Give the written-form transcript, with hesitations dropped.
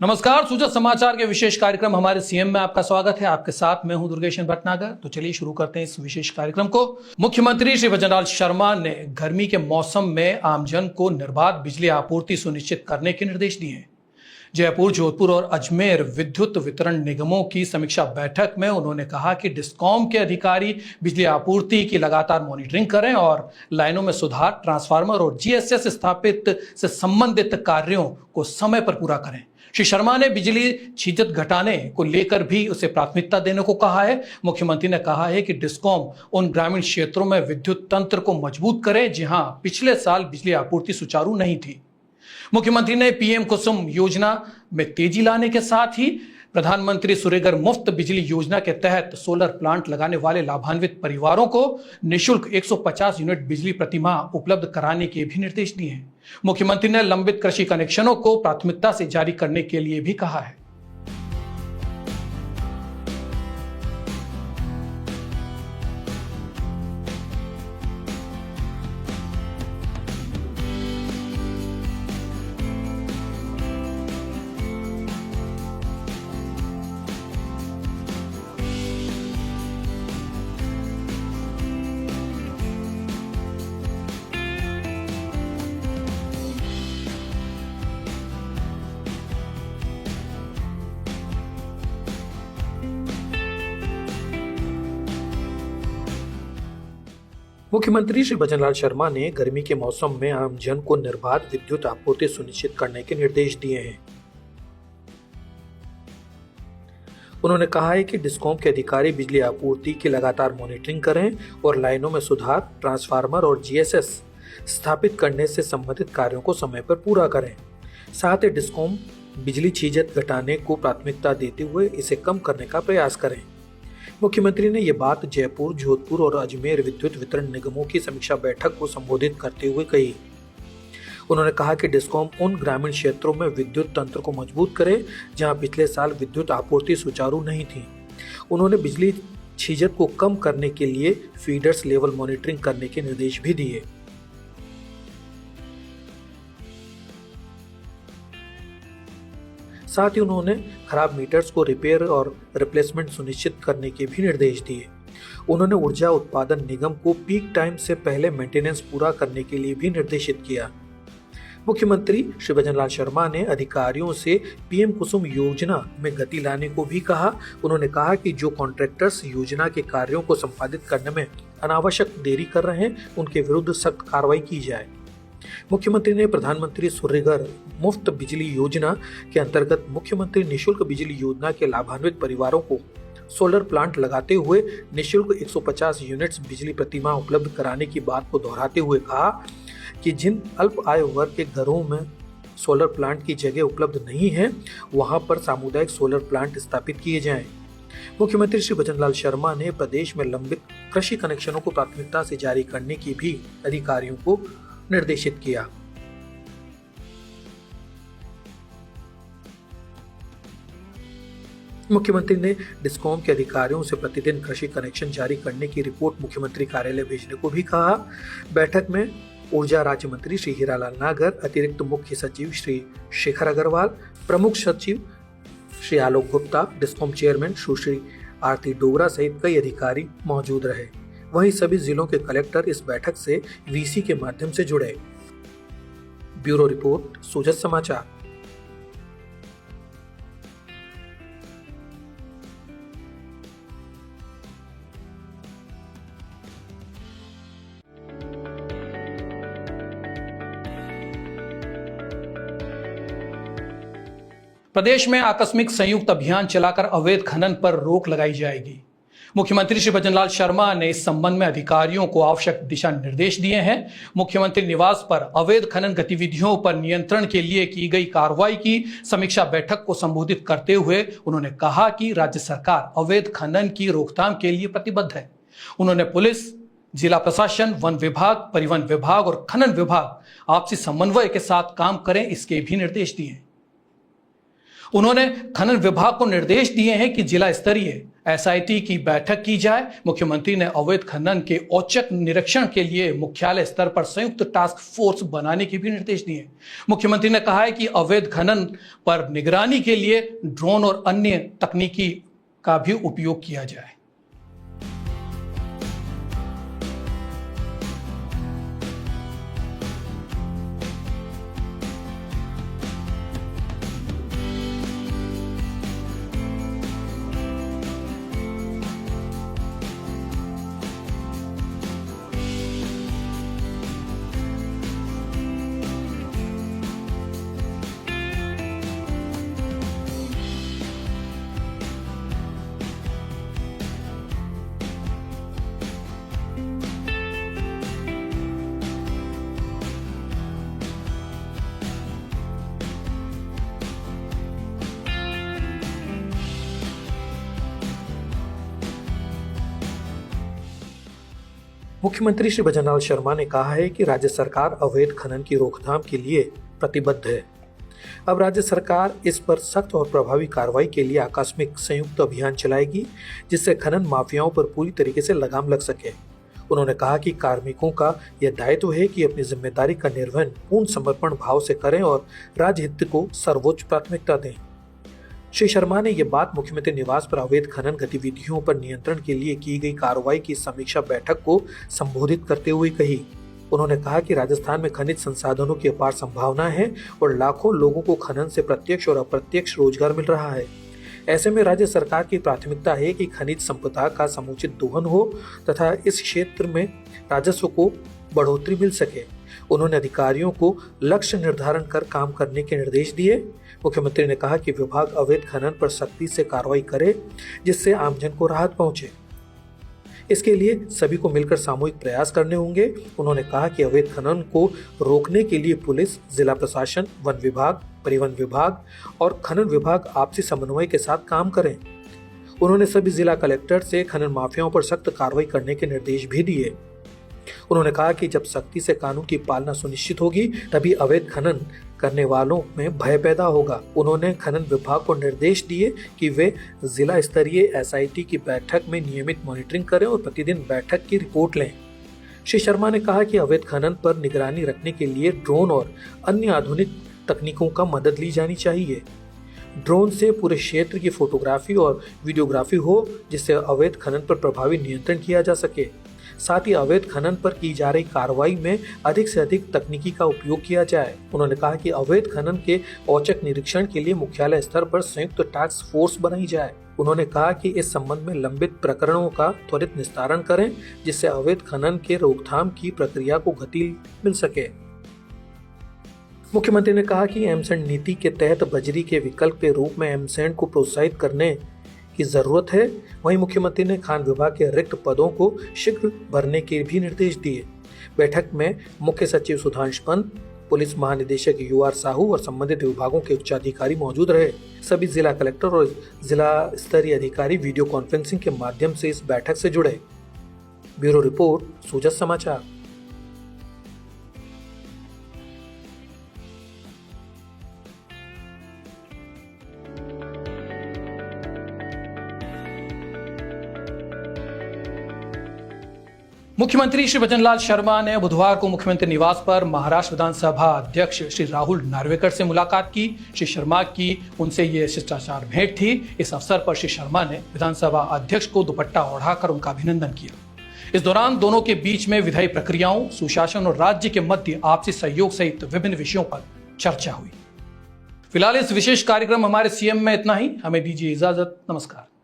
नमस्कार, सूचक समाचार के विशेष कार्यक्रम हमारे सीएम में आपका स्वागत है। आपके साथ मैं हूं दुर्गेशन भटनागर। तो चलिए शुरू करते हैं इस विशेष कार्यक्रम को। मुख्यमंत्री श्री भजनलाल शर्मा ने गर्मी के मौसम में आमजन को निर्बाध बिजली आपूर्ति सुनिश्चित करने के निर्देश दिए हैं। जयपुर, जोधपुर और अजमेर विद्युत वितरण निगमों की समीक्षा बैठक में उन्होंने कहा कि डिस्कॉम के अधिकारी बिजली आपूर्ति की लगातार मॉनिटरिंग करें और लाइनों में सुधार, ट्रांसफार्मर और जीएसएस स्थापित से संबंधित कार्यों को समय पर पूरा करें। श्री शर्मा ने बिजली छीजत घटाने को लेकर भी उसे प्राथमिकता देने को कहा है। मुख्यमंत्री ने कहा है कि डिस्कॉम उन ग्रामीण क्षेत्रों में विद्युत तंत्र को मजबूत करे जहां पिछले साल बिजली आपूर्ति सुचारू नहीं थी। मुख्यमंत्री ने पीएम कुसुम योजना में तेजी लाने के साथ ही प्रधानमंत्री सूर्यघर मुफ्त बिजली योजना के तहत सोलर प्लांट लगाने वाले लाभान्वित परिवारों को निःशुल्क 150 यूनिट बिजली प्रतिमाह उपलब्ध कराने के भी निर्देश दिए हैं। मुख्यमंत्री ने लंबित कृषि कनेक्शनों को प्राथमिकता से जारी करने के लिए भी कहा है। मुख्यमंत्री श्री भजनलाल शर्मा ने गर्मी के मौसम में आम जन को निर्बाध विद्युत आपूर्ति सुनिश्चित करने के निर्देश दिए हैं। उन्होंने कहा है कि डिस्कॉम के अधिकारी बिजली आपूर्ति की लगातार मॉनिटरिंग करें और लाइनों में सुधार, ट्रांसफार्मर और जीएसएस स्थापित करने से संबंधित कार्यों को समय पर पूरा करें। साथ ही डिस्कॉम बिजली छीजत घटाने को प्राथमिकता देते हुए इसे कम करने का प्रयास करें। मुख्यमंत्री ने ये बात जयपुर, जोधपुर और अजमेर विद्युत वितरण निगमों की समीक्षा बैठक को संबोधित करते हुए कही। उन्होंने कहा कि डिस्कॉम उन ग्रामीण क्षेत्रों में विद्युत तंत्र को मजबूत करे जहां पिछले साल विद्युत आपूर्ति सुचारू नहीं थी। उन्होंने बिजली छीजत को कम करने के लिए फीडर्स लेवल मॉनिटरिंग करने के निर्देश भी दिए। साथ ही उन्होंने खराब मीटर्स को रिपेयर और रिप्लेसमेंट सुनिश्चित करने के भी निर्देश दिए। उन्होंने ऊर्जा उत्पादन निगम को पीक टाइम से पहले मेंटेनेंस पूरा करने के लिए भी निर्देशित किया। मुख्यमंत्री श्री भजनलाल शर्मा ने अधिकारियों से पीएम कुसुम योजना में गति लाने को भी कहा। उन्होंने कहा कि जो कॉन्ट्रैक्टर्स योजना के कार्यों को संपादित करने में अनावश्यक देरी कर रहे हैं, उनके विरुद्ध सख्त कार्रवाई की जाए। मुख्यमंत्री ने प्रधानमंत्री सूर्यघर मुफ्त बिजली योजना के अंतर्गत मुख्यमंत्री निःशुल्क बिजली योजना के लाभान्वित परिवारों को सोलर प्लांट लगाते हुए निःशुल्क 150 यूनिट्स बिजली प्रतिमाह उपलब्ध कराने की बात को दोहराते हुए कहा कि जिन अल्प आय वर्ग के घरों में सोलर प्लांट की जगह उपलब्ध नहीं है, वहां पर सामुदायिक सोलर प्लांट स्थापित किए जाएं। मुख्यमंत्री श्री भजनलाल शर्मा ने प्रदेश में लंबित कृषि कनेक्शनों को प्राथमिकता से जारी करने की भी अधिकारियों को निर्देशित किया। मुख्यमंत्री ने डिस्कॉम के अधिकारियों से प्रतिदिन कृषि कनेक्शन जारी करने की रिपोर्ट मुख्यमंत्री कार्यालय भेजने को भी कहा। बैठक में ऊर्जा राज्य मंत्री श्री हीरालाल नागर, अतिरिक्त मुख्य सचिव श्री शेखर अग्रवाल, प्रमुख सचिव श्री आलोक गुप्ता, डिस्कॉम चेयरमैन सुश्री आरती डोगरा सहित कई अधिकारी मौजूद रहे। वहीं सभी जिलों के कलेक्टर इस बैठक से वीसी के माध्यम से जुड़े। ब्यूरो रिपोर्ट, सूचक समाचार। प्रदेश में आकस्मिक संयुक्त अभियान चलाकर अवैध खनन पर रोक लगाई जाएगी। मुख्यमंत्री श्री भजनलाल शर्मा ने इस संबंध में अधिकारियों को आवश्यक दिशा निर्देश दिए हैं। मुख्यमंत्री निवास पर अवैध खनन गतिविधियों पर नियंत्रण के लिए की गई कार्रवाई की समीक्षा बैठक को संबोधित करते हुए उन्होंने कहा कि राज्य सरकार अवैध खनन की रोकथाम के लिए प्रतिबद्ध है। उन्होंने पुलिस, जिला प्रशासन, वन विभाग, परिवहन विभाग और खनन विभाग आपसी समन्वय के साथ काम करें, इसके भी निर्देश दिए। उन्होंने खनन विभाग को निर्देश दिए हैं कि जिला स्तरीय एसआईटी की बैठक की जाए। मुख्यमंत्री ने अवैध खनन के औचक निरीक्षण के लिए मुख्यालय स्तर पर संयुक्त टास्क फोर्स बनाने के भी निर्देश दिए। मुख्यमंत्री ने कहा है कि अवैध खनन पर निगरानी के लिए ड्रोन और अन्य तकनीकी का भी उपयोग किया जाए। मुख्यमंत्री श्री भजनलाल शर्मा ने कहा है कि राज्य सरकार अवैध खनन की रोकथाम के लिए प्रतिबद्ध है। अब राज्य सरकार इस पर सख्त और प्रभावी कार्रवाई के लिए आकस्मिक संयुक्त अभियान चलाएगी, जिससे खनन माफियाओं पर पूरी तरीके से लगाम लग सके। उन्होंने कहा कि कार्मिकों का यह दायित्व है कि अपनी जिम्मेदारी का निर्वहन पूर्ण समर्पण भाव से करें और राज्य हित को सर्वोच्च प्राथमिकता दें। श्री शर्मा ने यह बात मुख्यमंत्री निवास पर अवैध खनन गतिविधियों पर नियंत्रण के लिए की गई कार्रवाई की समीक्षा बैठक को संबोधित करते हुए कही। उन्होंने कहा कि राजस्थान में खनिज संसाधनों की अपार संभावना है और लाखों लोगों को खनन से प्रत्यक्ष और अप्रत्यक्ष रोजगार मिल रहा है। ऐसे में राज्य सरकार की प्राथमिकता है कि खनिज संपदा का समुचित दोहन हो तथा इस क्षेत्र में राजस्व को बढ़ोतरी मिल सके। उन्होंने अधिकारियों को लक्ष्य निर्धारण कर काम करने के निर्देश दिए। मुख्यमंत्री ने कहा कि विभाग अवैध खनन पर सख्ती से कार्रवाई करे, जिससे आमजन को राहत पहुंचे। इसके लिए सभी को मिलकर सामूहिक प्रयास करने होंगे। उन्होंने कहा कि अवैध खनन को रोकने के लिए पुलिस, जिला प्रशासन, वन विभाग, परिवहन विभाग और खनन विभाग आपसी समन्वय के साथ काम करें। उन्होंने सभी जिला कलेक्टर से खनन माफियाओं पर सख्त कार्रवाई करने के निर्देश भी दिए। उन्होंने कहा कि जब सख्ती से कानून की पालना सुनिश्चित होगी, तभी अवैध खनन करने वालों में भय पैदा होगा। उन्होंने खनन विभाग को निर्देश दिए कि वे जिला स्तरीय एसआईटी की बैठक में नियमित मॉनिटरिंग करें और प्रतिदिन बैठक की रिपोर्ट लें। श्री शर्मा ने कहा कि अवैध खनन पर निगरानी रखने के लिए ड्रोन और अन्य आधुनिक तकनीकों का मदद ली जानी चाहिए। ड्रोन से पूरे क्षेत्र की फोटोग्राफी और वीडियोग्राफी हो, जिससे अवैध खनन पर प्रभावी नियंत्रण किया जा सके। साथ ही अवैध खनन पर की जा रही कार्रवाई में अधिक से अधिक तकनीकी का उपयोग किया जाए। उन्होंने कहा कि अवैध खनन के औचक निरीक्षण के लिए मुख्यालय स्तर पर संयुक्त टास्क फोर्स बनाई जाए। उन्होंने कहा कि इस संबंध में लंबित प्रकरणों का त्वरित निस्तारण करें, जिससे अवैध खनन के रोकथाम की प्रक्रिया को गति मिल सके। मुख्यमंत्री ने कहा कि एमसैंड नीति के तहत बजरी के विकल्प के रूप में एमसैंड को प्रोत्साहित करने की जरूरत है। वहीं मुख्यमंत्री ने खान विभाग के रिक्त पदों को शीघ्र भरने के भी निर्देश दिए। बैठक में मुख्य सचिव सुधांश पंत, पुलिस महानिदेशक UR साहू और संबंधित विभागों के उच्चाधिकारी मौजूद रहे। सभी जिला कलेक्टर और जिला स्तरीय अधिकारी वीडियो कॉन्फ्रेंसिंग के माध्यम से इस बैठक से जुड़े। ब्यूरो रिपोर्ट, सूजत समाचार। मुख्यमंत्री श्री भजनलाल शर्मा ने बुधवार को मुख्यमंत्री निवास पर महाराष्ट्र विधानसभा अध्यक्ष श्री राहुल नार्वेकर से मुलाकात की। श्री शर्मा की उनसे ये शिष्टाचार भेंट थी। इस अवसर पर श्री शर्मा ने विधानसभा अध्यक्ष को दुपट्टा ओढ़ाकर उनका अभिनंदन किया। इस दौरान दोनों के बीच में विधायी प्रक्रियाओं, सुशासन और राज्य के मध्य आपसी सहयोग सहित विभिन्न विषयों पर चर्चा हुई। फिलहाल इस विशेष कार्यक्रम हमारे सीएम में इतना ही। हमें दीजिए इजाजत। नमस्कार।